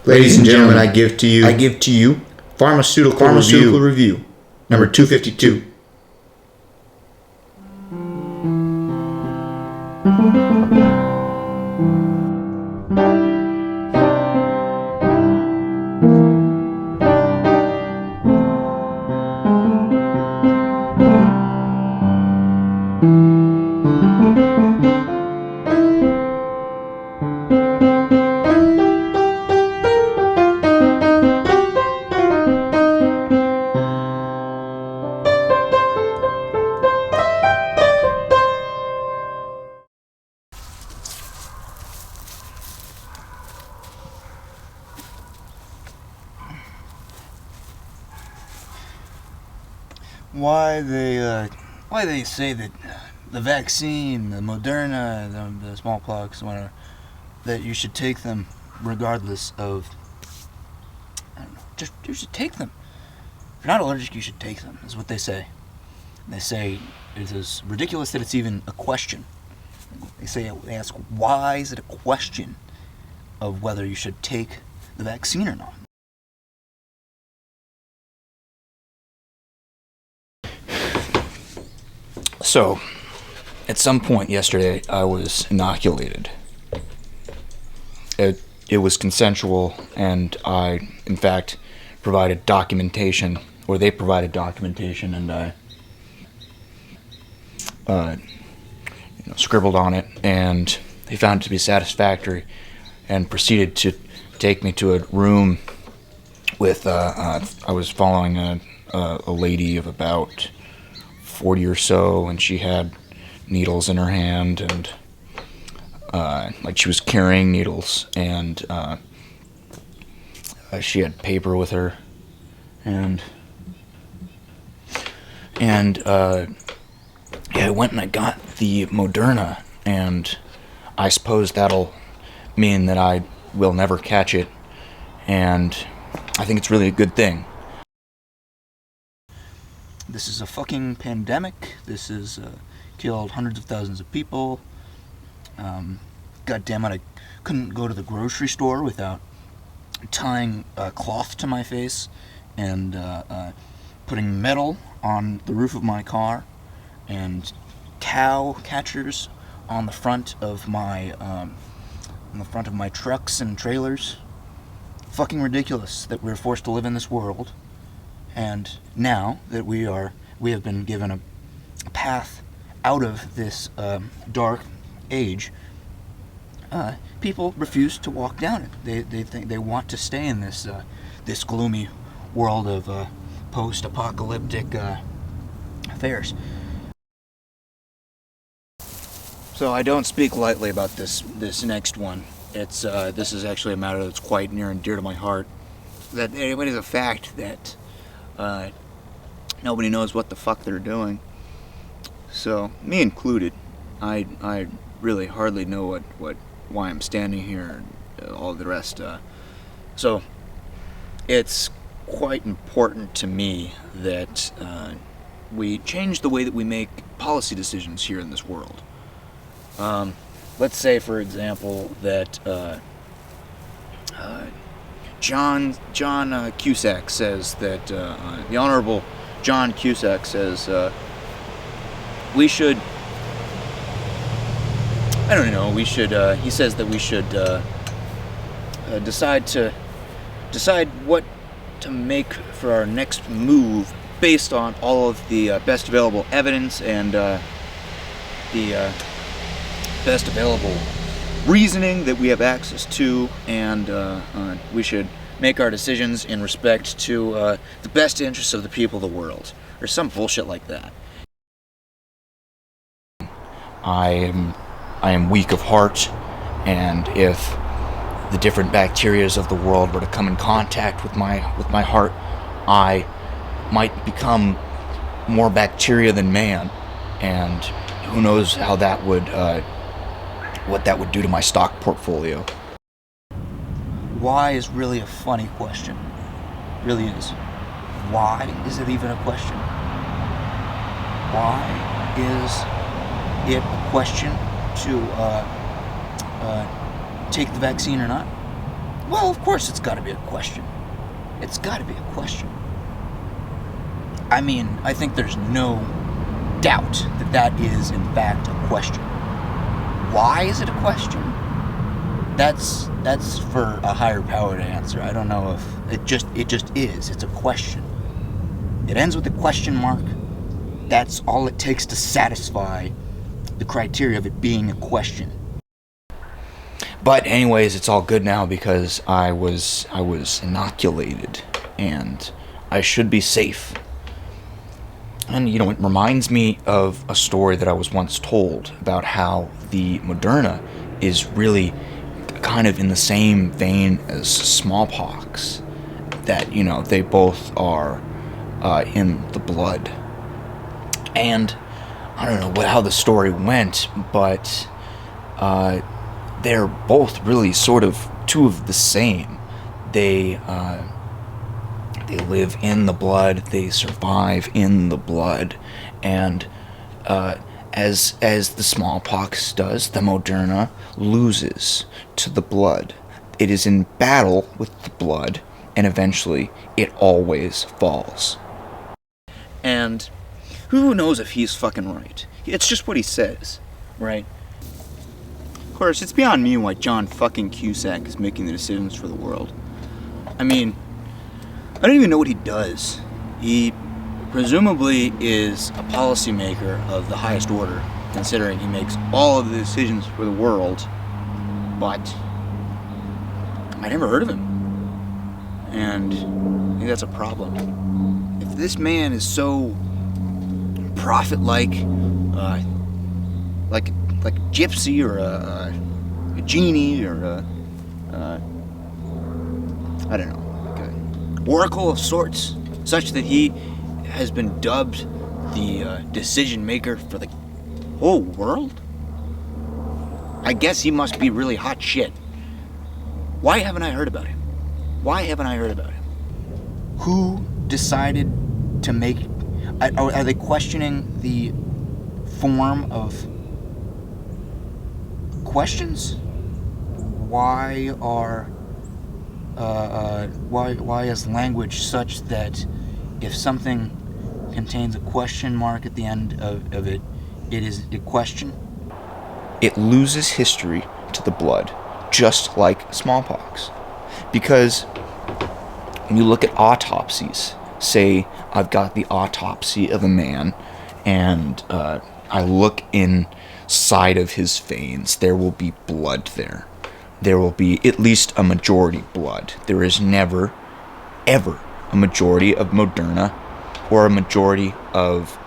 Ladies and gentlemen, I give to you Pharmaceutical Review, number 252. Why they say that the vaccine, the Moderna, the smallpox, whatever, that you should take them regardless of, I don't know, just you should take them. If you're not allergic, you should take them, is what they say. They say it is ridiculous that it's even a question. They ask, why is it a question of whether you should take the vaccine or not? So, at some point yesterday, I was inoculated. It was consensual, and I, in fact, provided documentation, or they provided documentation, and I scribbled on it, and they found it to be satisfactory, and proceeded to take me to a room with, I was following a lady of about 40 or so, and she had needles in her hand, and like she was carrying needles, and she had paper with her, and I went and I got the Moderna, and I suppose that'll mean that I will never catch it, and I think it's really a good thing. This is a fucking pandemic. This has killed hundreds of thousands of people. God damn it, I couldn't go to the grocery store without tying a cloth to my face and putting metal on the roof of my car and cow catchers on the front of my trucks and trailers. Fucking ridiculous that we're forced to live in this world. And now that we have been given a path out of this dark age, people refuse to walk down it. They think they want to stay in this gloomy world of post-apocalyptic affairs. So I don't speak lightly about this next one. This is actually a matter that's quite near and dear to my heart. That it is a fact that nobody knows what the fuck they're doing. So, me included, I really hardly know why I'm standing here and all the rest. So, it's quite important to me that we change the way that we make policy decisions here in this world. Let's say, for example, that John Cusack says that the Honorable John Cusack says we should. I don't know. We should. He says that we should decide what to make for our next move based on all of the best available evidence and the best available reasoning that we have access to, and we should make our decisions in respect to the best interests of the people of the world, or some bullshit like that. I am weak of heart, and if the different bacterias of the world were to come in contact with my heart, I might become more bacteria than man, and who knows how that would what that would do to my stock portfolio. Why is really a funny question. It really is. Why is it even a question? Why is it a question to take the vaccine or not? Well, of course it's got to be a question. It's got to be a question. I mean, I think there's no doubt that that is, in fact, a question. Why is it a question? That's for a higher power to answer. I don't know if it just is. It's a question. It ends with a question mark. That's all it takes to satisfy the criteria of it being a question. But anyways, it's all good now because I was inoculated and I should be safe. And, you know, it reminds me of a story that I was once told about how the Moderna is really kind of in the same vein as smallpox. That, you know, they both are in the blood. And I don't know how the story went, but they're both really sort of two of the same. They live in the blood, they survive in the blood, and as the smallpox does, the Moderna loses to the blood. It is in battle with the blood, and eventually it always falls. And who knows if he's fucking right? It's just what he says, right? Of course, it's beyond me why John fucking Cusack is making the decisions for the world. I mean, I don't even know what he does. He presumably is a policymaker of the highest order, considering he makes all of the decisions for the world, but I never heard of him. And I think that's a problem. If this man is so prophet-like, like a gypsy or a genie or I don't know, oracle of sorts, such that he has been dubbed the decision maker for the whole world? I guess he must be really hot shit. Why haven't I heard about him? Why haven't I heard about him? Who decided to make... Are they questioning the form of questions? Why are... why is language such that if something contains a question mark at the end of it, it is a question? It loses history to the blood, just like smallpox. Because when you look at autopsies, say I've got the autopsy of a man, and I look inside of his veins, there will be blood there. There will be at least a majority blood. There is never, ever a majority of Moderna or a majority of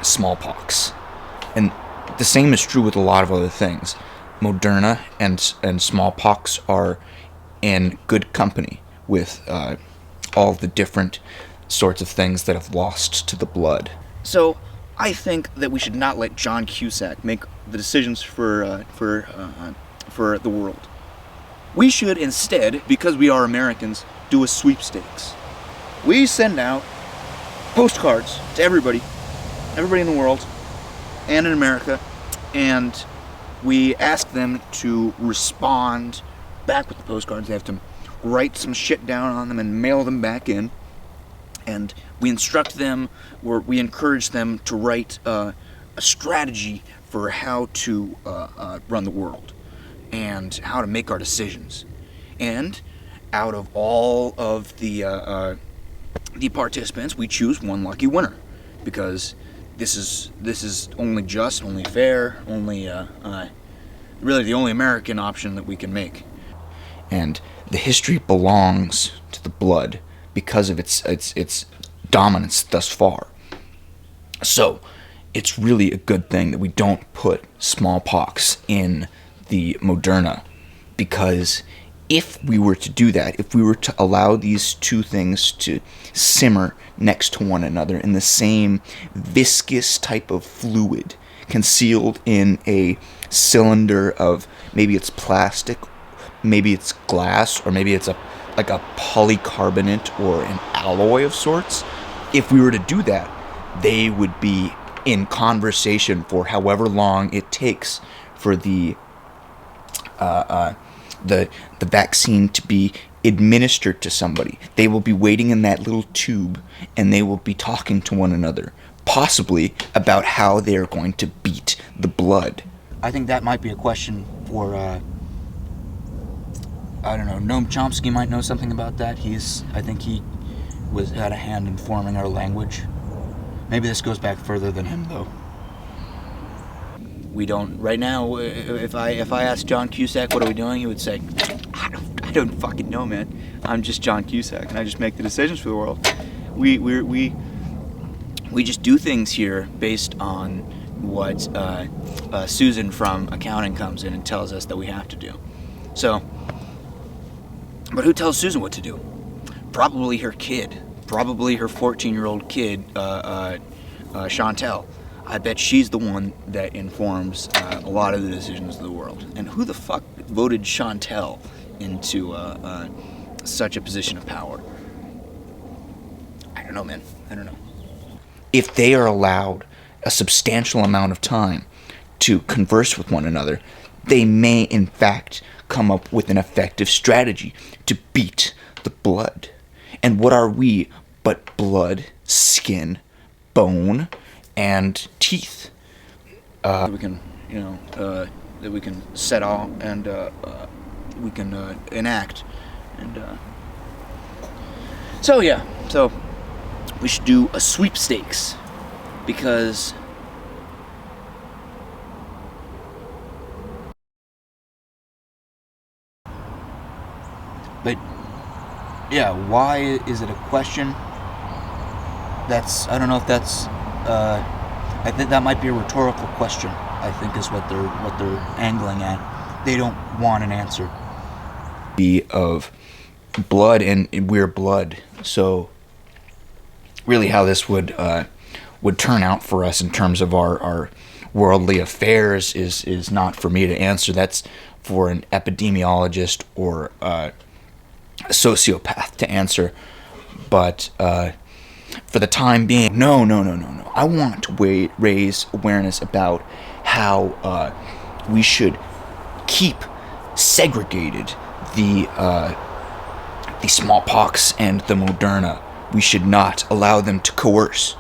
smallpox. And the same is true with a lot of other things. Moderna and smallpox are in good company with all the different sorts of things that have lost to the blood. So I think that we should not let John Cusack make the decisions for the world. We should instead, because we are Americans, do a sweepstakes. We send out postcards to everybody in the world and in America, and we ask them to respond back with the postcards. They have to write some shit down on them and mail them back in, and we instruct them, or we encourage them to write a strategy for how to run the world and how to make our decisions. And out of all of the participants, we choose one lucky winner, because this is only just, only fair, only really the only American option that we can make. And the history belongs to the blood because of its dominance thus far. So it's really a good thing that we don't put smallpox in the Moderna, because if we were to do that, if we were to allow these two things to simmer next to one another in the same viscous type of fluid, concealed in a cylinder of, maybe it's plastic, maybe it's glass, or maybe it's like a polycarbonate or an alloy of sorts, if we were to do that, they would be in conversation for however long it takes for the the vaccine to be administered to somebody. They will be waiting in that little tube, and they will be talking to one another, possibly about how they are going to beat the blood. I think that might be a question for, I don't know, Noam Chomsky might know something about that. I think he had a hand in forming our language. Maybe this goes back further than him, though. We don't, right now, if I asked John Cusack, what are we doing, he would say, I don't fucking know, man. I'm just John Cusack, and I just make the decisions for the world. We just do things here based on what Susan from accounting comes in and tells us that we have to do. So, but who tells Susan what to do? Probably her kid. Probably her 14-year-old kid, Chantel. I bet she's the one that informs a lot of the decisions of the world. And who the fuck voted Chantel into such a position of power? I don't know, man. I don't know. If they are allowed a substantial amount of time to converse with one another, they may, in fact, come up with an effective strategy to beat the blood. And what are we but blood, skin, bone, and teeth? We can, that we can set out and we can enact. And so we should do a sweepstakes, because yeah, why is it a question? I don't know if that's I think that might be a rhetorical question, I think, is what they're angling at. They don't want an answer. Be of blood, and we're blood. So really how this would turn out for us in terms of our worldly affairs is not for me to answer. That's for an epidemiologist or a sociopath to answer. But for the time being, no. I want to raise awareness about how we should keep segregated the smallpox and the Moderna. We should not allow them to coerce.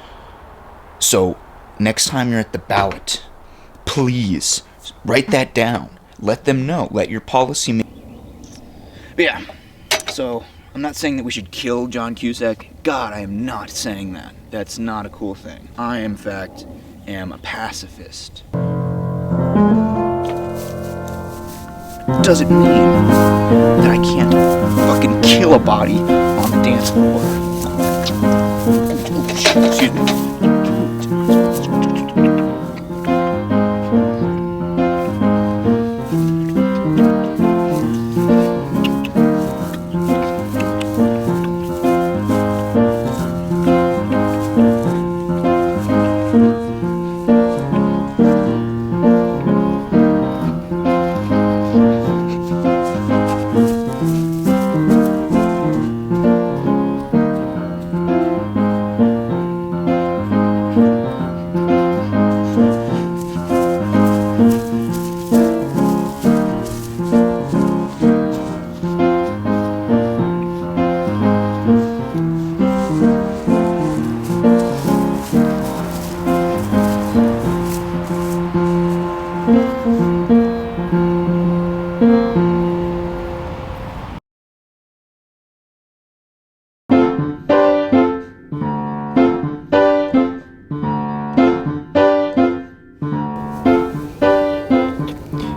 So next time you're at the ballot, please write that down. Let them know. Let your policy. But yeah, so I'm not saying that we should kill John Cusack. God, I am not saying that. That's not a cool thing. I, in fact, am a pacifist. Doesn't mean that I can't fucking kill a body on the dance floor. Excuse me.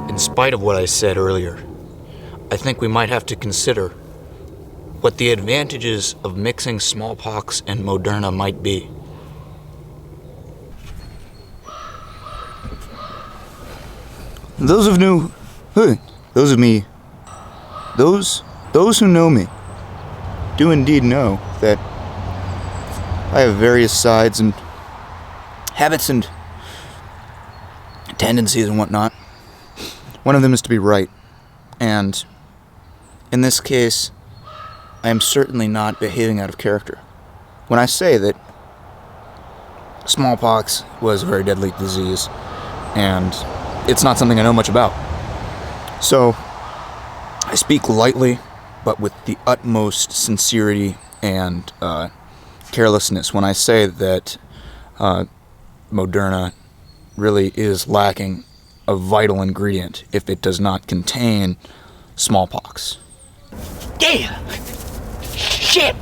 In spite of what I said earlier, I think we might have to consider what the advantages of mixing smallpox and Moderna might be. Those who know me do indeed know that I have various sides and habits and tendencies and whatnot. One of them is to be right, and in this case, I am certainly not behaving out of character when I say that smallpox was a very deadly disease, and it's not something I know much about. So, I speak lightly, but with the utmost sincerity and carelessness when I say that Moderna really is lacking a vital ingredient if it does not contain smallpox. Damn! Shit!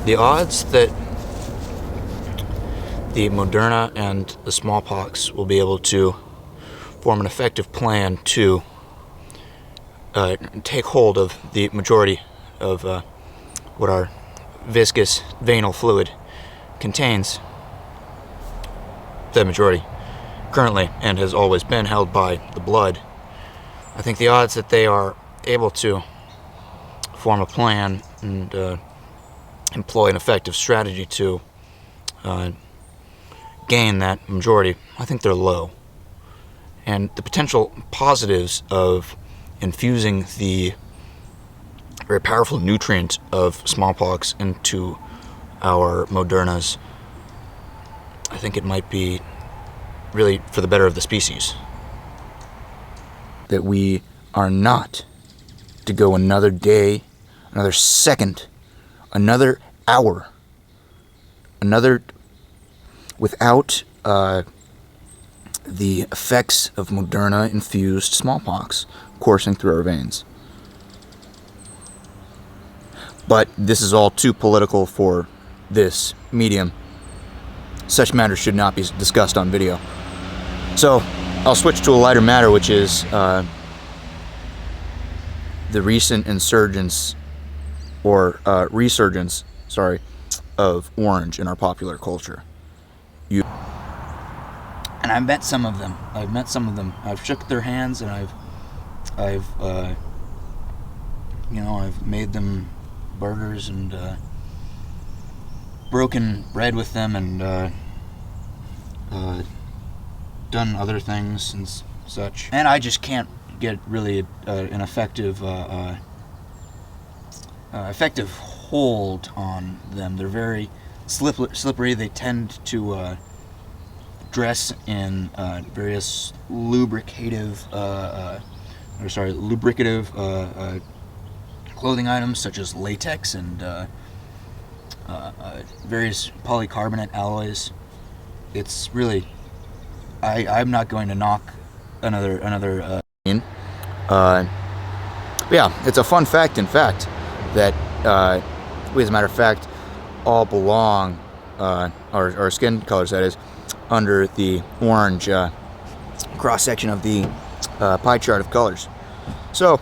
The odds that the Moderna and the smallpox will be able to form an effective plan to take hold of the majority of what our viscous venal fluid contains, the majority currently and has always been held by the blood, I think the odds that they are able to form a plan and employ an effective strategy to gain that majority, I think they're low. And the potential positives of infusing the very powerful nutrient of smallpox into our Modernas, I think it might be really for the better of the species. That we are not to go another day, another second, another hour, another without the effects of Moderna-infused smallpox coursing through our veins. But this is all too political for this medium. Such matters should not be discussed on video. So, I'll switch to a lighter matter, which is the recent resurgence of orange in our popular culture. And I've met some of them. I've shook their hands, and I've made them burgers and broken bread with them, and done other things and such. And I just can't get really an effective hold on them. They're very slippery. They tend to dress in various lubricative clothing items such as latex and various polycarbonate alloys. It's really, I'm not going to knock another. Yeah, it's a fun fact, in fact, that we, as a matter of fact, all belong, our skin colors, that is, under the orange cross-section of the pie chart of colors. So,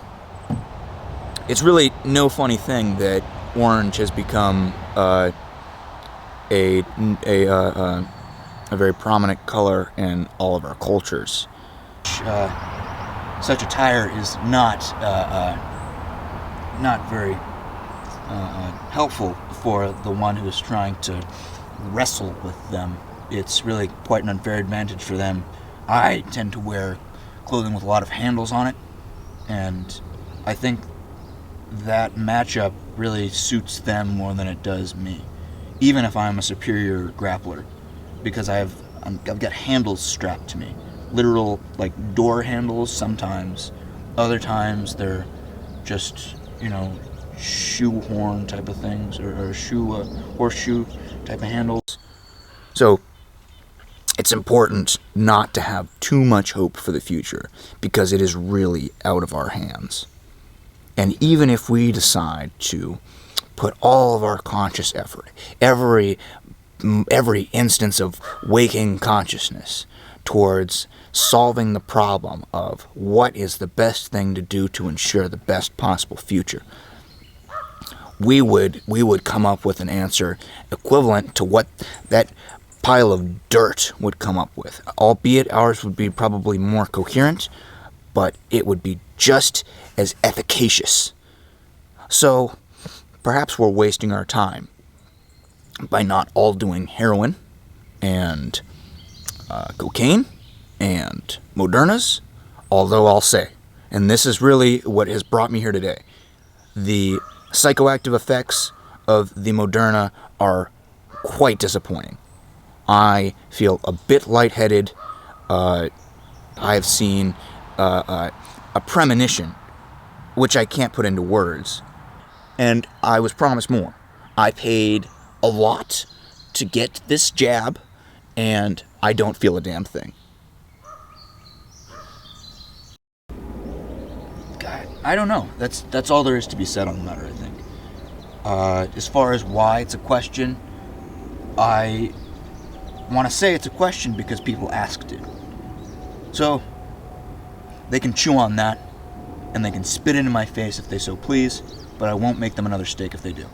it's really no funny thing that orange has become a very prominent color in all of our cultures. Such attire is not very helpful for the one who is trying to wrestle with them. It's really quite an unfair advantage for them. I tend to wear clothing with a lot of handles on it, and I think that matchup really suits them more than it does me, even if I'm a superior grappler, because I've got handles strapped to me, literal like door handles sometimes. Other times they're just shoehorn type of things, or horseshoe type of handles. So it's important not to have too much hope for the future, because it is really out of our hands. And even if we decide to put all of our conscious effort, every instance of waking consciousness towards solving the problem of what is the best thing to do to ensure the best possible future, we would come up with an answer equivalent to what that pile of dirt would come up with, albeit ours would be probably more coherent, but it would be just as efficacious. So perhaps we're wasting our time by not all doing heroin and cocaine and Modernas, although I'll say, and this is really what has brought me here today, the psychoactive effects of the Moderna are quite disappointing. I feel a bit lightheaded. I've seen a premonition, which I can't put into words. And I was promised more. I paid a lot to get this jab, and I don't feel a damn thing. God, I don't know. That's all there is to be said on the matter, I think. As far as why it's a question, I want to say it's a question because people asked it. So, they can chew on that, and they can spit it in my face if they so please, but I won't make them another steak if they do.